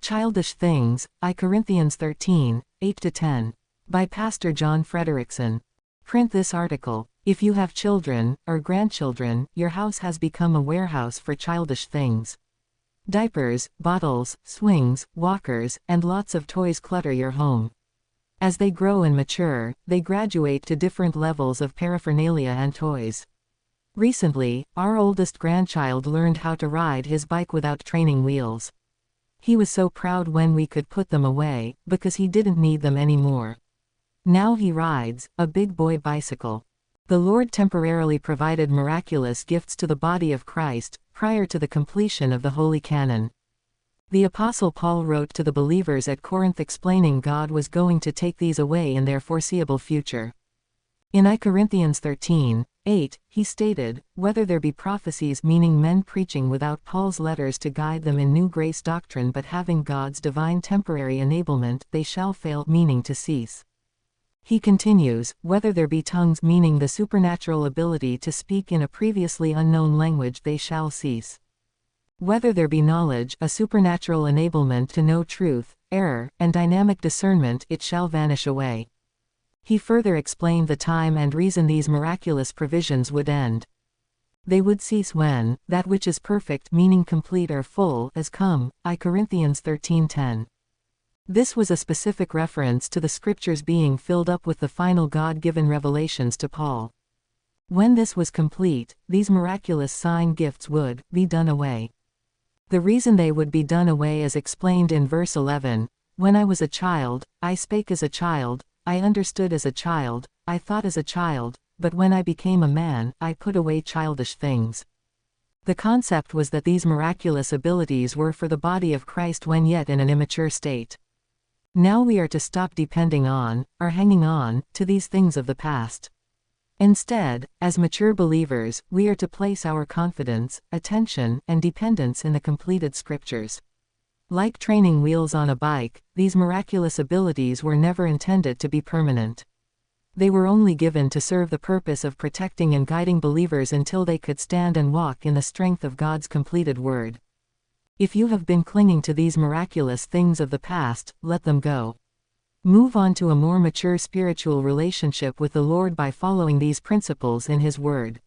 Childish Things, I Corinthians 13, 8-10. By Pastor John Frederickson. Print this article. If you have children, or grandchildren, your house has become a warehouse for childish things. Diapers, bottles, swings, walkers, and lots of toys clutter your home. As they grow and mature, they graduate to different levels of paraphernalia and toys. Recently, our oldest grandchild learned how to ride his bike without training wheels. He was so proud when we could put them away, because he didn't need them anymore. Now he rides a big boy bicycle. The Lord temporarily provided miraculous gifts to the body of Christ, prior to the completion of the Holy Canon. The Apostle Paul wrote to the believers at Corinth explaining God was going to take these away in their foreseeable future. In I Corinthians 13, 8, he stated, "Whether there be prophecies," meaning men preaching without Paul's letters to guide them in new grace doctrine but having God's divine temporary enablement, "they shall fail," meaning to cease. He continues, "Whether there be tongues," meaning the supernatural ability to speak in a previously unknown language, "they shall cease. Whether there be knowledge," a supernatural enablement to know truth, error, and dynamic discernment, "it shall vanish away." He further explained the time and reason these miraculous provisions would end. They would cease when that which is perfect, meaning complete or full, is come. I Corinthians 13:10. This was a specific reference to the scriptures being filled up with the final God-given revelations to Paul. When this was complete, these miraculous sign gifts would be done away. The reason they would be done away is explained in verse 11. "When I was a child, I spake as a child, I understood as a child, I thought as a child, but when I became a man, I put away childish things." The concept was that these miraculous abilities were for the body of Christ when yet in an immature state. Now we are to stop depending on, or hanging on, to these things of the past. Instead, as mature believers, we are to place our confidence, attention, and dependence in the completed scriptures. Like training wheels on a bike, these miraculous abilities were never intended to be permanent. They were only given to serve the purpose of protecting and guiding believers until they could stand and walk in the strength of God's completed word. If you have been clinging to these miraculous things of the past, let them go. Move on to a more mature spiritual relationship with the Lord by following these principles in His Word.